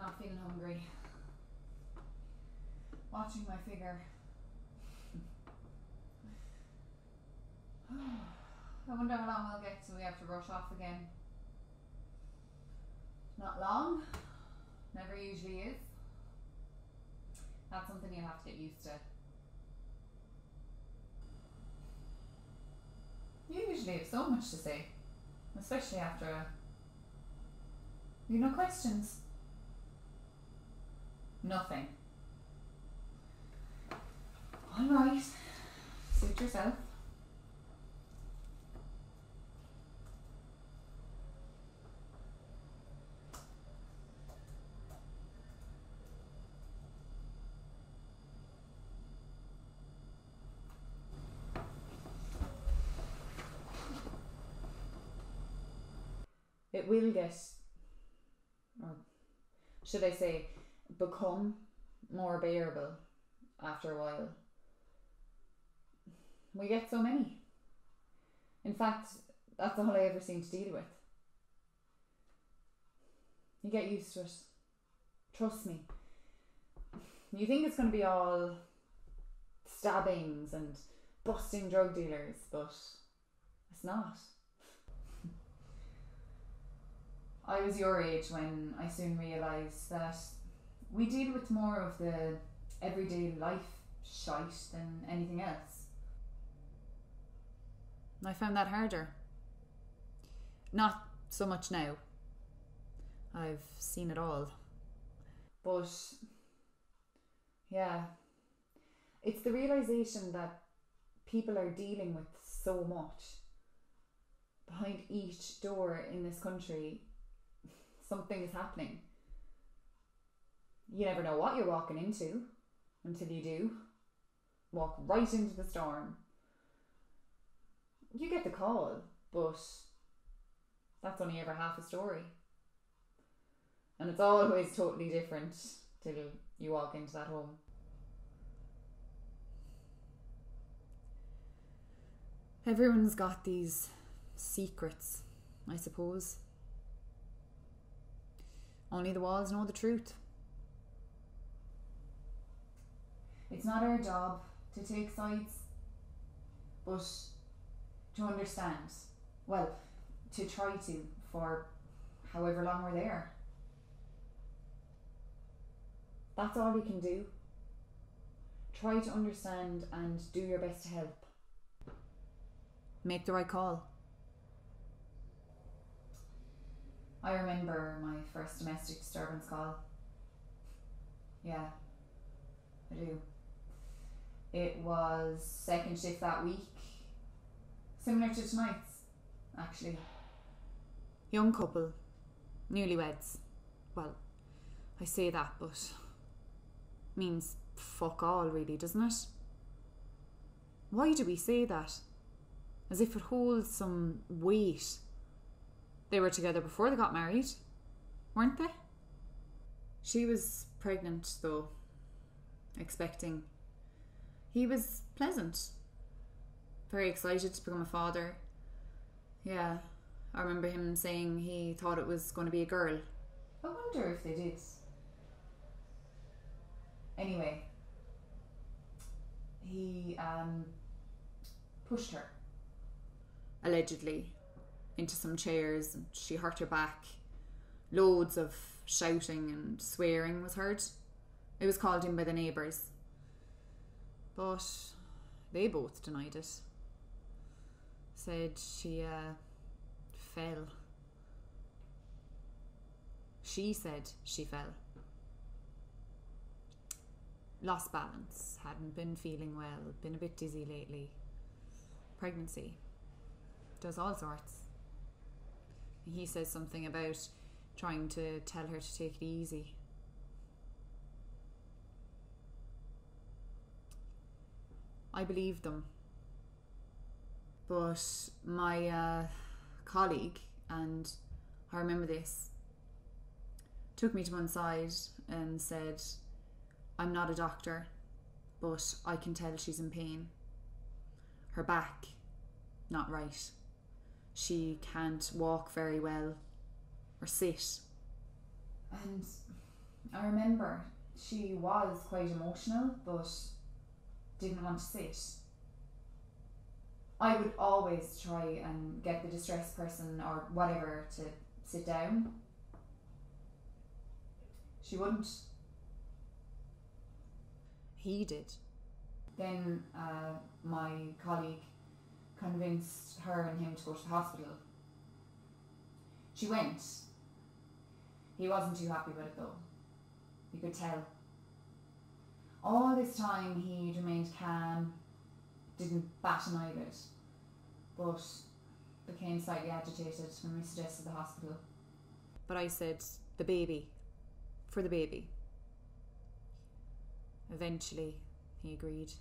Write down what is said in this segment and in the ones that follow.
Not feeling hungry. Watching my figure. I wonder how long we'll get till we have to rush off again. Not long. Never usually is. That's something you'll have to get used to. You usually have so much to say. Especially after you no questions. Nothing. Alright. Suit yourself. It will get, or should I say, become more bearable after a while. We get so many. In fact, that's all I ever seem to deal with. You get used to it. Trust me. You think it's going to be all stabbings and busting drug dealers, but it's not. I was your age when I soon realised that we deal with more of the everyday life shite than anything else. I found that harder. Not so much now. I've seen it all. But yeah, it's the realisation that people are dealing with so much. Behind each door in this country, something is happening. You never know what you're walking into until you do. Walk right into the storm. You get the call, but that's only ever half a story. And it's always totally different till you walk into that home. Everyone's got these secrets, I suppose. Only the walls know the truth. It's not our job to take sides, but to understand. Well, to try to, for however long we're there. That's all you can do. Try to understand and do your best to help. Make the right call. I remember my first domestic disturbance call. Yeah, I do. It was second shift that week. Similar to tonight's, actually. Young couple, newlyweds. Well, I say that, but means fuck all really, doesn't it? Why do we say that? As if it holds some weight. They were together before they got married, weren't they? She was pregnant though, expecting. He was pleasant. Very excited to become a father. Yeah, I remember him saying he thought it was going to be a girl. I wonder if they did. Anyway, he pushed her, allegedly, into some chairs and she hurt her back. Loads of shouting and swearing was heard. It was called in by the neighbours. But they both denied it. Said she fell. She said she fell. Lost balance, hadn't been feeling well, been a bit dizzy lately. Pregnancy. Does all sorts. He says something about trying to tell her to take it easy. I believed them. But my colleague, and I remember this, took me to one side and said, I'm not a doctor, but I can tell she's in pain. Her back, not right. She can't walk very well or sit. And I remember she was quite emotional, but didn't want to sit. I would always try and get the distressed person or whatever to sit down. She wouldn't. He did. Then my colleague convinced her and him to go to the hospital. She went. He wasn't too happy with it though. You could tell. All this time he'd remained calm, didn't bat an eyelid, but became slightly agitated when we suggested the hospital. But I said, the baby. For the baby. Eventually, he agreed.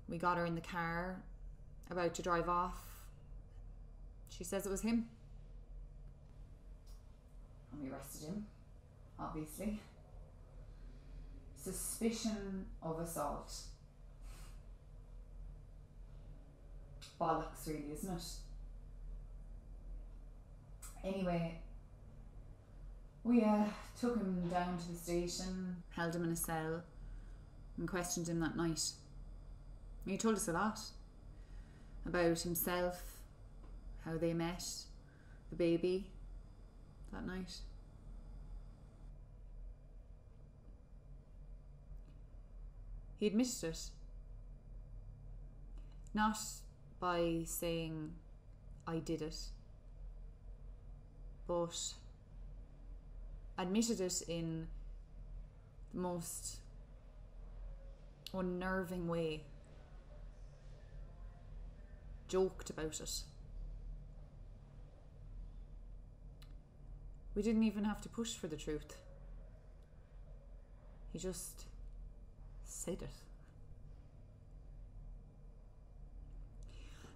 We got her in the car, about to drive off. She says it was him. And we arrested him, obviously. Suspicion of assault. Bollocks, really, isn't it? Anyway, we took him down to the station, Held him in a cell and questioned him that night. He told us a lot about himself, how they met, the baby, that night. He admitted it. Not by saying, I did it, but admitted it in the most unnerving way. Joked about it. We didn't even have to push for the truth. He just said it.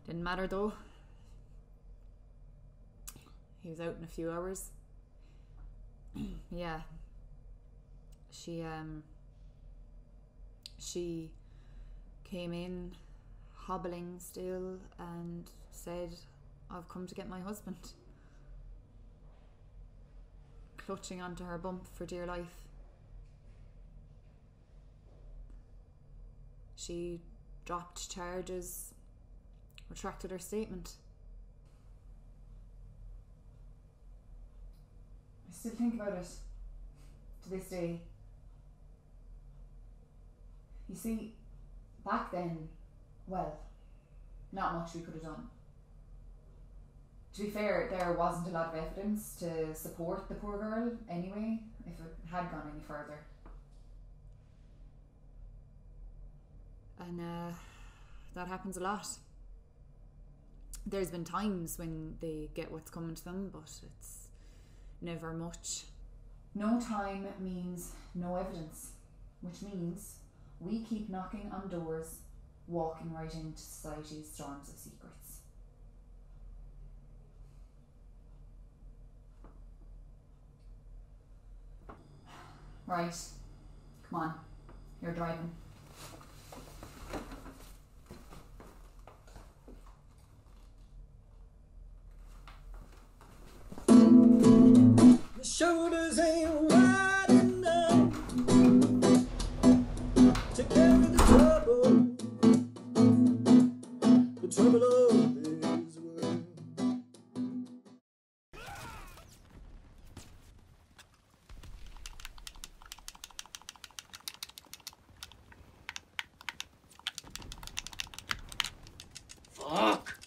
Didn't matter though. He was out in a few hours. Yeah. She came in hobbling still and said, I've come to get my husband. Clutching onto her bump for dear life. She dropped charges, retracted her statement. I still think about it to this day. You see, back then, well, not much we could have done. To be fair, there wasn't a lot of evidence to support the poor girl anyway, if it had gone any further. And that happens a lot. There's been times when they get what's coming to them, but it's never much. No time means no evidence, which means we keep knocking on doors, walking right into society's storms of secrets. Right, come on, you're driving. The shoulders ain't wide enough to carry the trouble of this world. Fuck!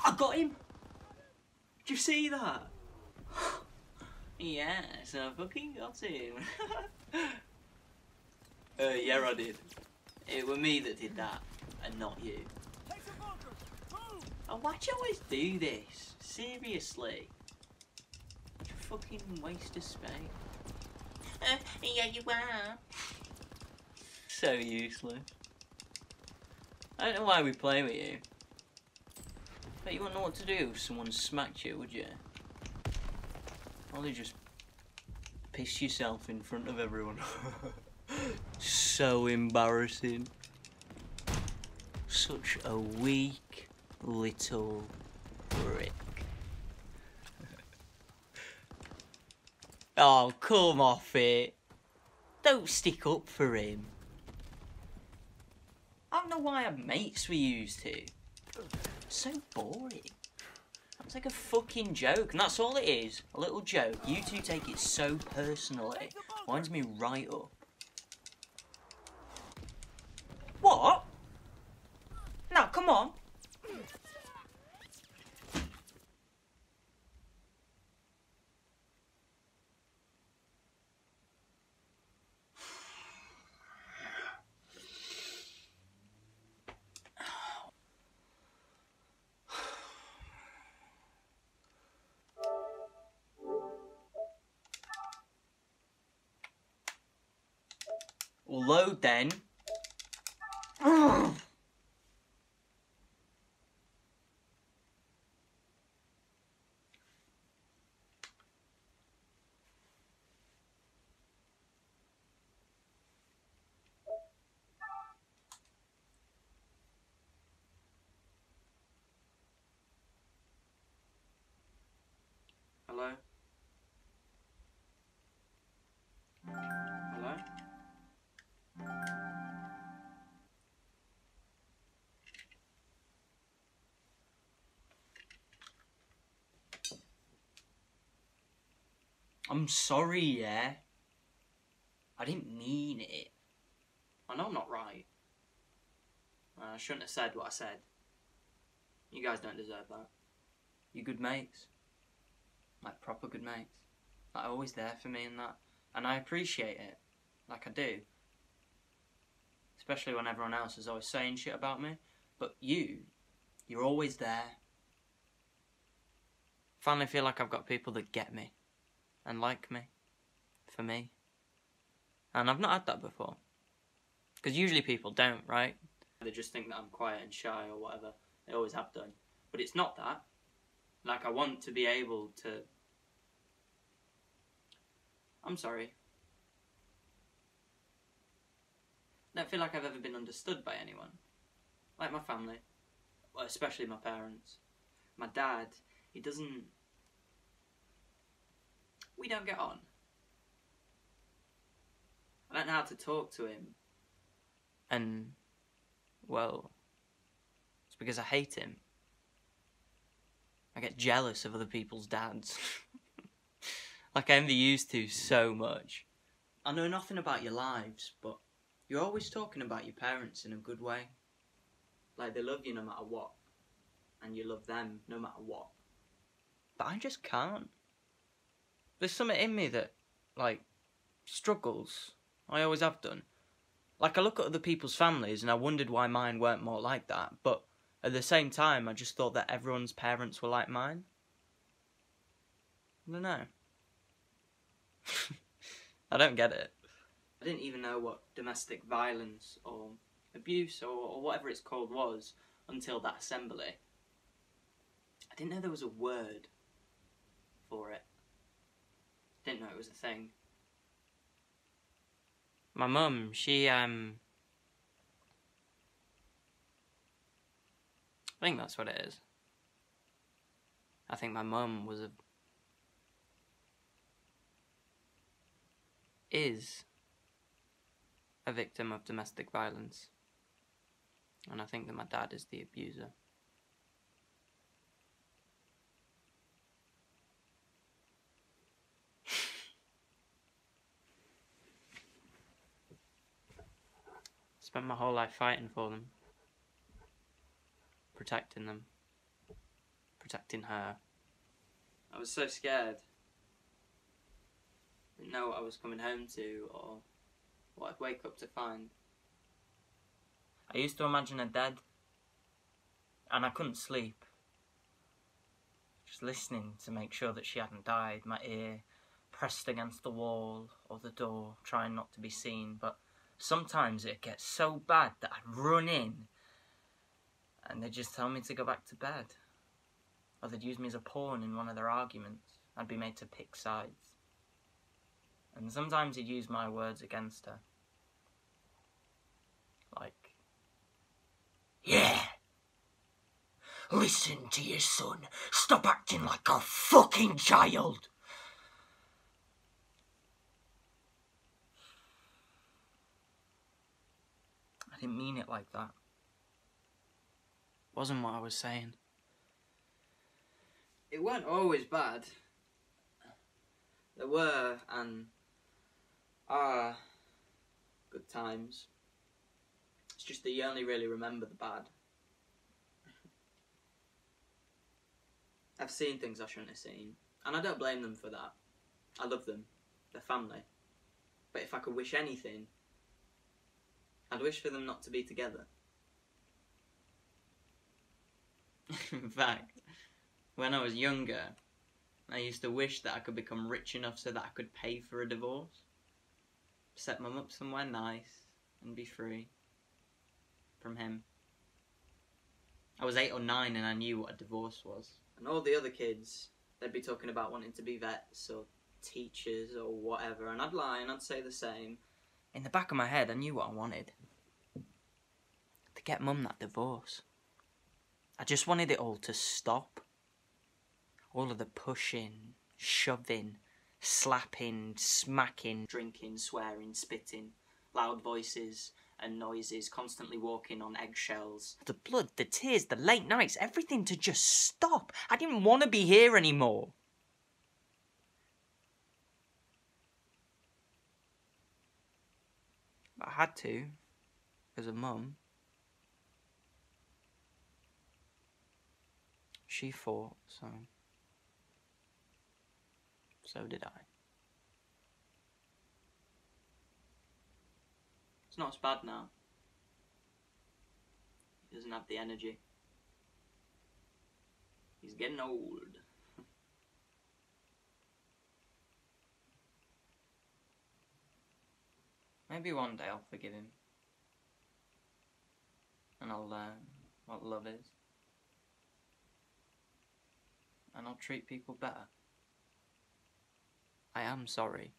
I got him! Did you see that? Yes, I fucking got him. Yeah, I did. It was me that did that, and not you. Oh, why'd you always do this? Seriously? You fucking waste of space. Yeah, you are. So useless. I don't know why we play with you. But you wouldn't know what to do if someone smacked you, would you? Only just piss yourself in front of everyone. So embarrassing. Such a weak little prick. Oh, come off it. Don't stick up for him. I don't know why I'm mates with you two. So boring. That's like a fucking joke, and that's all it is. A little joke. You two take it so personally. It winds me right up. What? Now, come on. Well, load then. Hello? Hello? I'm sorry, yeah? I didn't mean it. I know I'm not right. I shouldn't have said what I said. You guys don't deserve that. You're good mates. Like, proper good mates. Like, always there for me and that. And I appreciate it. Like, I do. Especially when everyone else is always saying shit about me. But you're always there. Finally feel like I've got people that get me. And like me. For me. And I've not had that before. Because usually people don't, right? They just think that I'm quiet and shy or whatever. They always have done. But it's not that. Like, I want to be able to... I'm sorry. I don't feel like I've ever been understood by anyone. Like my family. Well, especially my parents. My dad, he doesn't... We don't get on. I don't know how to talk to him. And, well, it's because I hate him. I get jealous of other people's dads. Like I envy used to so much. I know nothing about your lives, but you're always talking about your parents in a good way. Like they love you no matter what. And you love them no matter what. But I just can't. There's something in me that, like, struggles. I always have done. Like, I look at other people's families and I wondered why mine weren't more like that. But at the same time, I just thought that everyone's parents were like mine. I don't know. I don't get it. I didn't even know what domestic violence or abuse or whatever it's called was until that assembly. I didn't know there was a word for it. Didn't know it was a thing. My mum, she, I think that's what it is. I think my mum is a victim of domestic violence. And I think that my dad is the abuser. Spent my whole life fighting for them. Protecting them. Protecting her. I was so scared. Didn't know what I was coming home to or what I'd wake up to find. I used to imagine her dead. And I couldn't sleep. Just listening to make sure that she hadn't died. My ear pressed against the wall or the door, trying not to be seen. But sometimes it gets so bad that I'd run in and they'd just tell me to go back to bed. Or they'd use me as a pawn in one of their arguments. I'd be made to pick sides. And sometimes he'd use my words against her. Like, yeah, listen to your son. Stop acting like a fucking child. didn't mean it like that. Wasn't what I was saying. It weren't always bad. There were and are good times. It's just that you only really remember the bad. I've seen things I shouldn't have seen, and I don't blame them for that. I love them. They're family. But if I could wish anything, I'd wish for them not to be together. In fact, when I was younger, I used to wish that I could become rich enough so that I could pay for a divorce. Set mum up somewhere nice and be free from him. I was 8 or 9 and I knew what a divorce was. And all the other kids, they'd be talking about wanting to be vets or teachers or whatever, and I'd lie and I'd say the same. In the back of my head, I knew what I wanted. To get mum that divorce. I just wanted it all to stop. All of the pushing, shoving, slapping, smacking, drinking, swearing, spitting, loud voices and noises, constantly walking on eggshells. The blood, the tears, the late nights, everything to just stop. I didn't want to be here anymore. But I had to, because of mum. She fought, so did I. It's not as bad now. He doesn't have the energy. He's getting old. Maybe one day I'll forgive him. And I'll learn what love is. And I'll treat people better. I am sorry.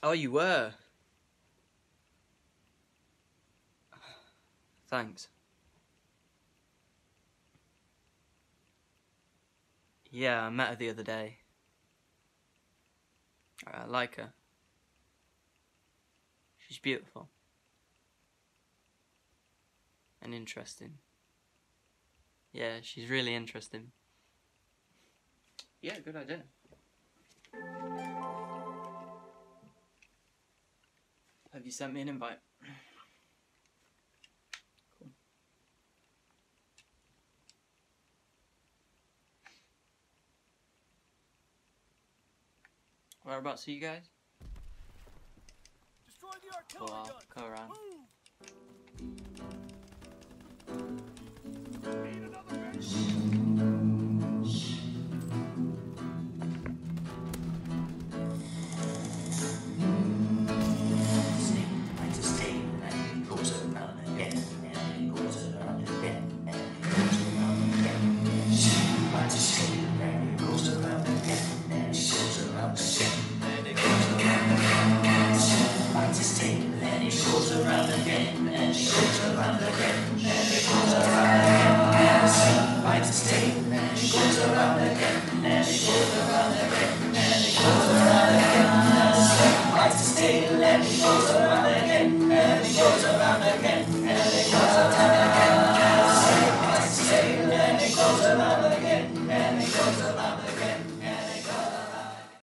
Oh, you were? Thanks. Yeah, I met her the other day. I like her. She's beautiful. And interesting. Yeah, she's really interesting. Yeah, good idea. Have you sent me an invite? Cool. Whereabouts are you guys? Destroy the artillery Cool, gun. I'll go around. Need another bench. Goes around again, and it goes